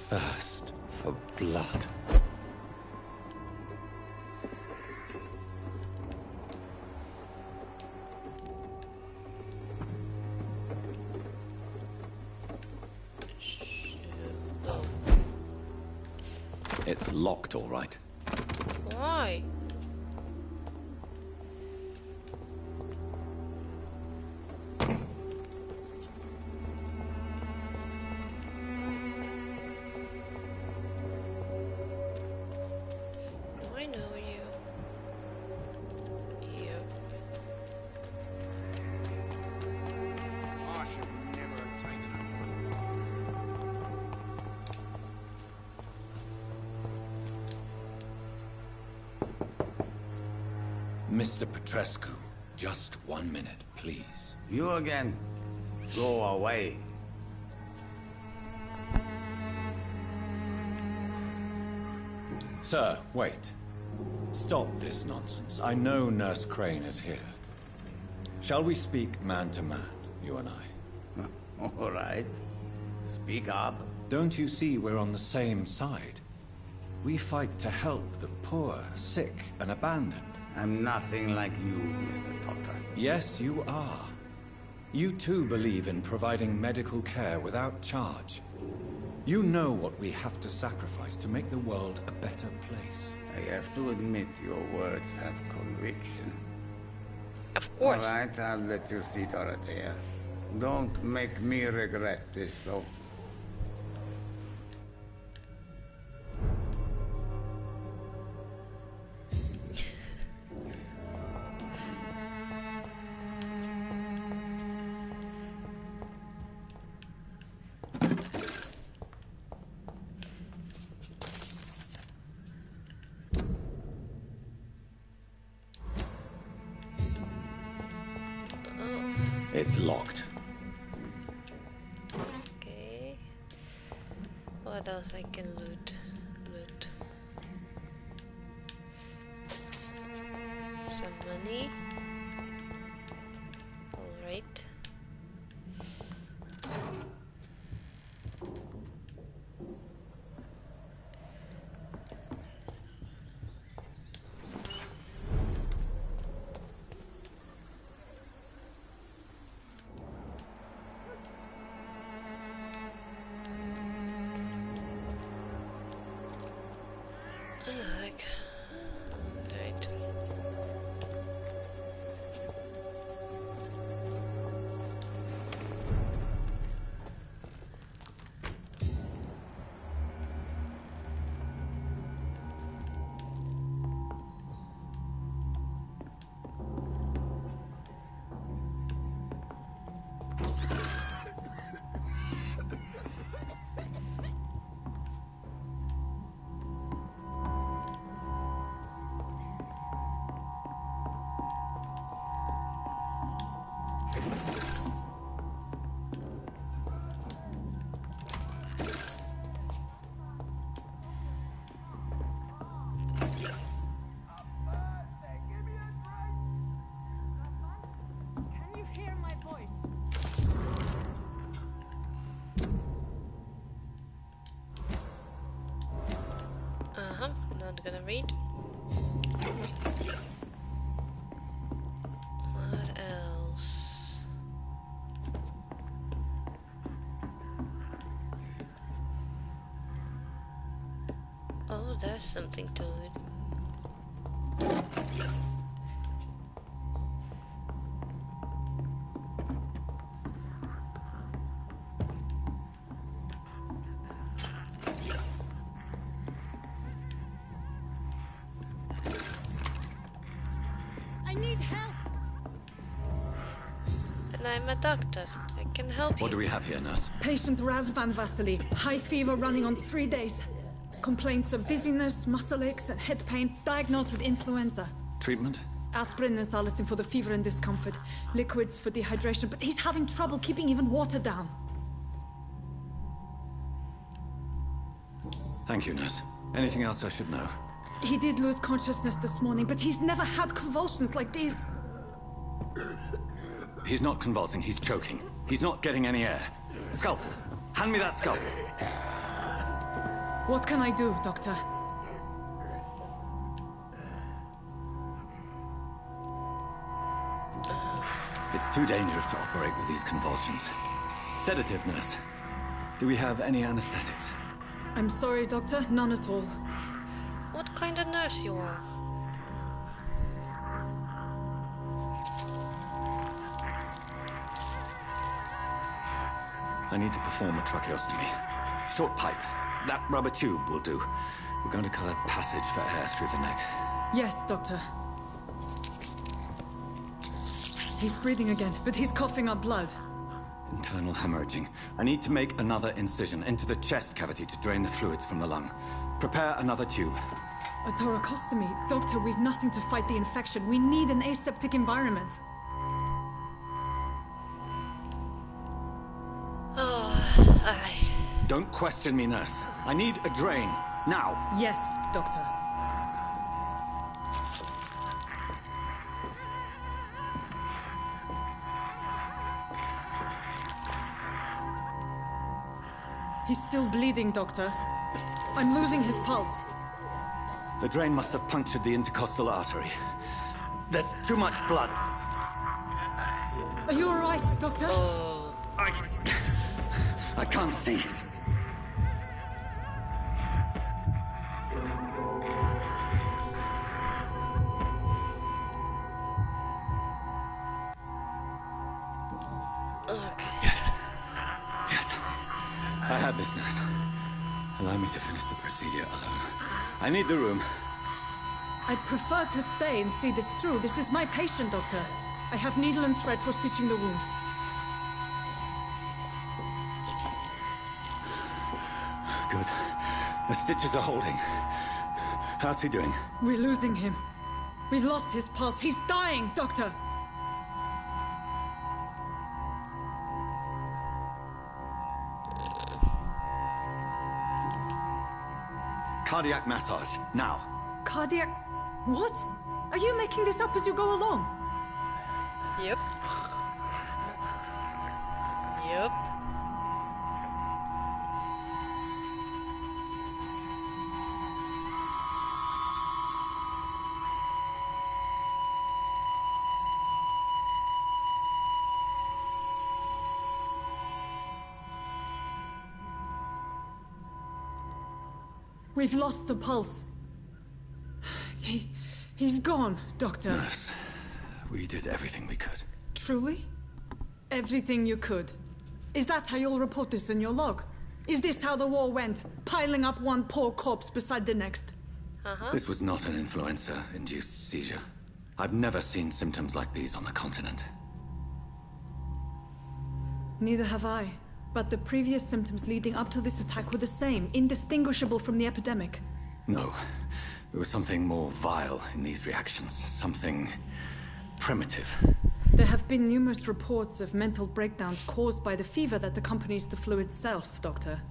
thirst for blood. It's locked, all right. Why? I know you. Yep. I should never have taken that Mr. Petrescu, just 1 minute, please. You again. Go away. Sir, wait. Stop this nonsense. I know Nurse Crane is here. Shall we speak man to man, you and I? All right. Speak up. Don't you see we're on the same side? We fight to help the poor, sick, and abandoned. I'm nothing like you, Mr. Doctor. Yes, you are. You too believe in providing medical care without charge. You know what we have to sacrifice to make the world a better place. I have to admit your words have conviction. Of course. All right, I'll let you see Dorothea. Don't make me regret this, though. It's locked. Okay. What else I can loot? Some money. All right. Not gonna read. What else? Oh, there's something to it. I'm a doctor. I can help you. What do we have here, nurse? Patient Razvan Vasily. High fever running on 3 days. Complaints of dizziness, muscle aches, and head pain. Diagnosed with influenza. Treatment? Aspirin and salicin for the fever and discomfort. Liquids for dehydration, but he's having trouble keeping even water down. Thank you, nurse. Anything else I should know? He did lose consciousness this morning, but he's never had convulsions like these. He's not convulsing, he's choking. He's not getting any air. Scalpel! Hand me that scalpel! What can I do, Doctor? It's too dangerous to operate with these convulsions. Sedative, nurse. Do we have any anesthetics? I'm sorry, Doctor. None at all. What kind of nurse you are? I need to perform a tracheostomy. Short pipe. That rubber tube will do. We're going to cut a passage for air through the neck. Yes, Doctor. He's breathing again, but he's coughing up blood. Internal hemorrhaging. I need to make another incision into the chest cavity to drain the fluids from the lung. Prepare another tube. A thoracostomy. Doctor, we've nothing to fight the infection. We need an aseptic environment. Don't question me, nurse. I need a drain. Now. Yes, Doctor. He's still bleeding, Doctor. I'm losing his pulse. The drain must have punctured the intercostal artery. There's too much blood. Are you all right, Doctor? I can't see. I have this, nurse. Allow me to finish the procedure alone. I need the room. I'd prefer to stay and see this through. This is my patient, Doctor. I have needle and thread for stitching the wound. Good. The stitches are holding. How's he doing? We're losing him. We've lost his pulse. He's dying, Doctor! Cardiac massage, now. Cardiac... What? Are you making this up as you go along? Yep. Yep. We've lost the pulse. He's gone, Doctor. Nurse, we did everything we could. Truly? Everything you could. Is that how you'll report this in your log? Is this how the war went? Piling up one poor corpse beside the next? This was not an influenza-induced seizure. I've never seen symptoms like these on the continent. Neither have I. But the previous symptoms leading up to this attack were the same, indistinguishable from the epidemic. No. There was something more vile in these reactions. Something primitive. There have been numerous reports of mental breakdowns caused by the fever that accompanies the flu itself, Doctor.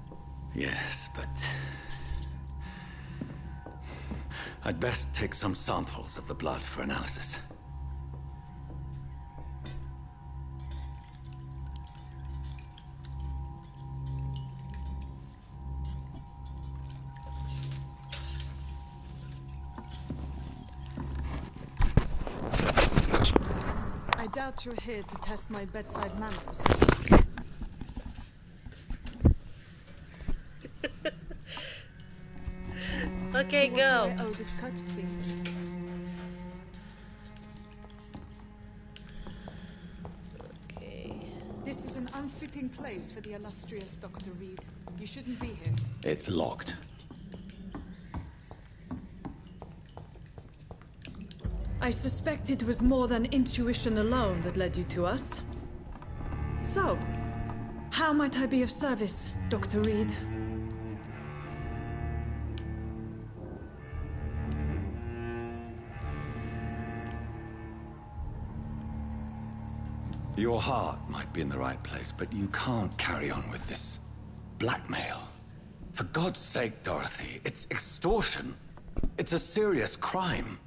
Yes, but... I'd best take some samples of the blood for analysis. I doubt you're here to test my bedside manners. Okay, To what go. do I owe this courtesy? Okay. This is an unfitting place for the illustrious Dr. Reed. You shouldn't be here. It's locked. I suspect it was more than intuition alone that led you to us. So, how might I be of service, Dr. Reed? Your heart might be in the right place, but you can't carry on with this blackmail. For God's sake, Dorothy, it's extortion. It's a serious crime.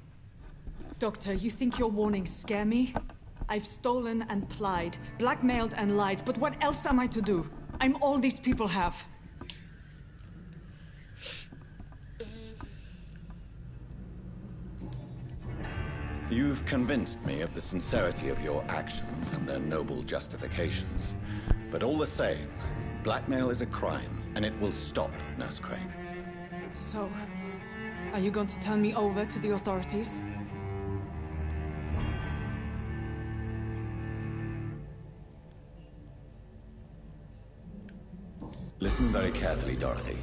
Doctor, you think your warnings scare me? I've stolen and plied, blackmailed and lied, but what else am I to do? I'm all these people have. You've convinced me of the sincerity of your actions and their noble justifications. But all the same, blackmail is a crime, and it will stop, Nurse Crane. So, are you going to turn me over to the authorities? Listen very carefully, Dorothy.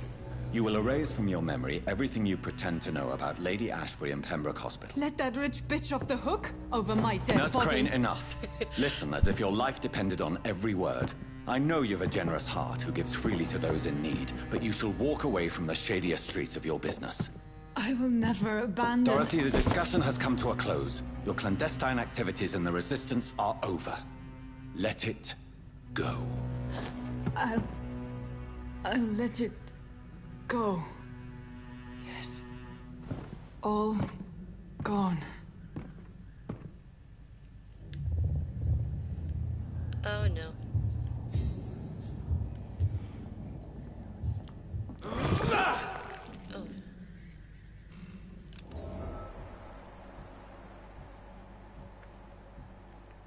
You will erase from your memory everything you pretend to know about Lady Ashbury and Pembroke Hospital. Let that rich bitch off the hook over my dead Nurse body. Crane, enough. Listen as if your life depended on every word. I know you've a generous heart who gives freely to those in need, but you shall walk away from the shadier streets of your business. I will never abandon... Dorothy, the discussion has come to a close. Your clandestine activities in the Resistance are over. Let it go. I'll let it go. Yes. All gone. Oh no. Oh.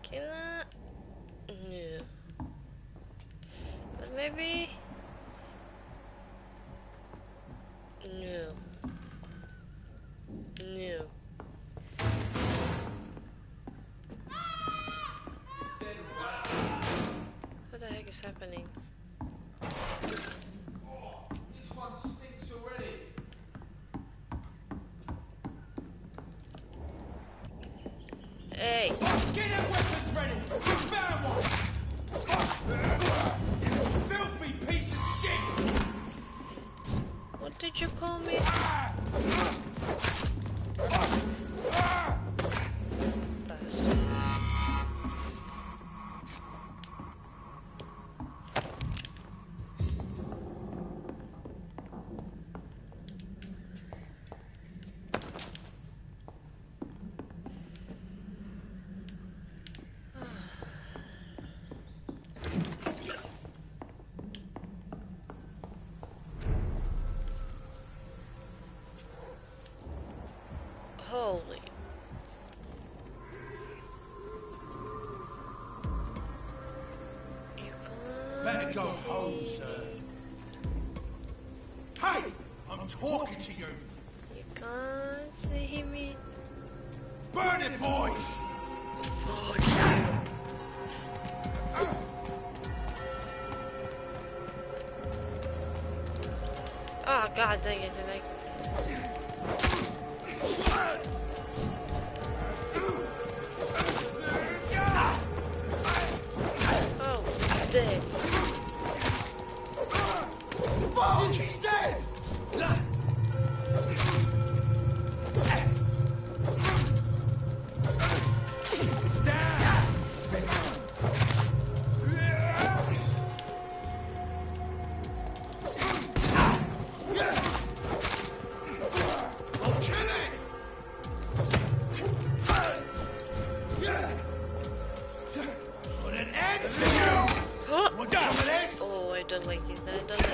Can I? No. But maybe. No. No. What the heck is happening? This one stinks already. Hey! Get their weapons ready! We found one! Filthy piece of shit! What did you call me? Bastard. Holy. Better go home, sir. Hey! I'm talking to you! You can't see me. Burn it, boys! Oh god dang it, did I... Oh, dead. Fuck! He's dead! It's down! I'll kill it! Put an end to you! Want some of this? Oh, I don't like it. I don't like it.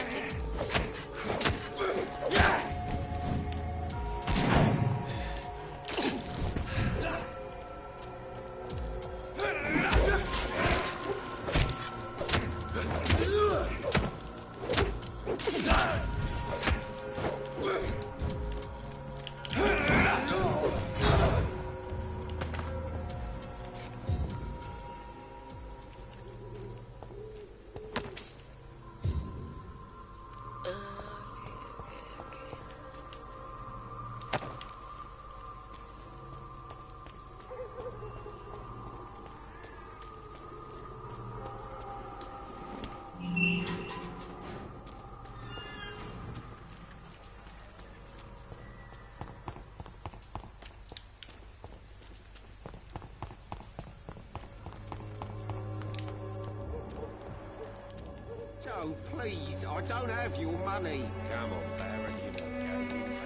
No, please, I don't have your money. Come on, Baron, you know game.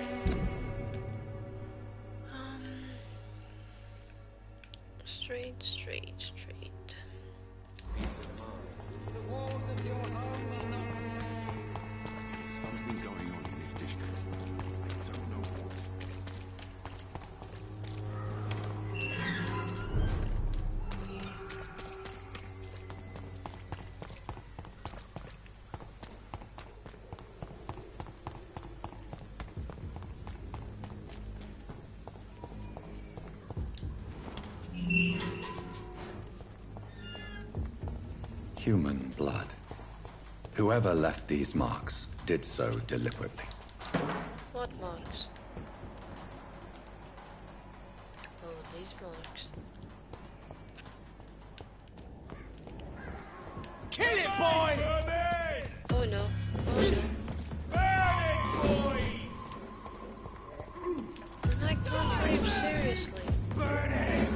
Straight. Something going on in this district. I don't know what. Human blood. Whoever left these marks did so deliberately. What marks? Oh, these marks. Kill it, boy! Oh no. Oh no. Burn it, boy! I can't breathe seriously. Burn it!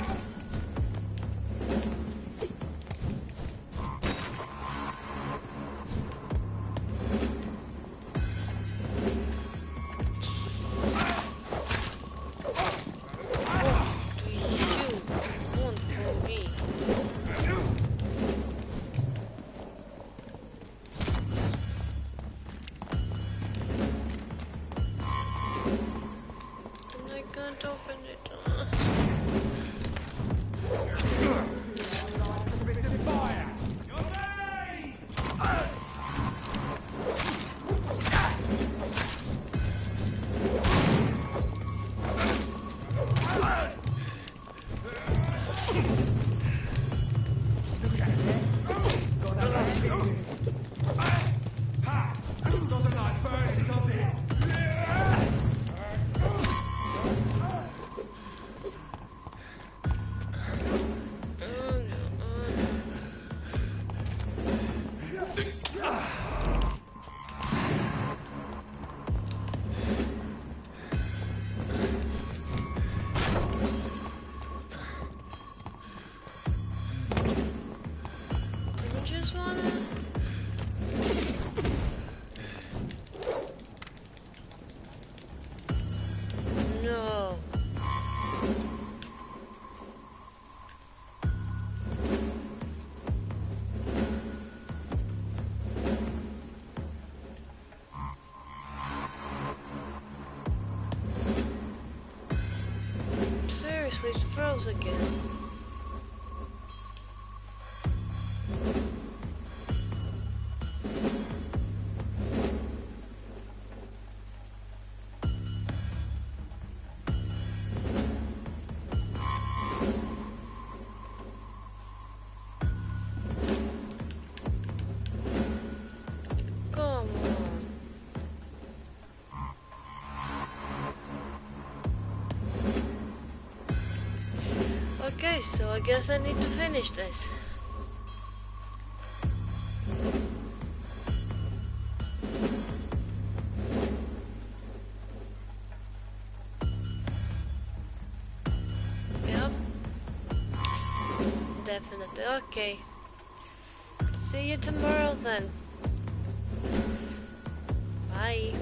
It froze again. Come on. Okay, so I guess I need to finish this. Yep. Definitely. Okay. See you tomorrow then. Bye.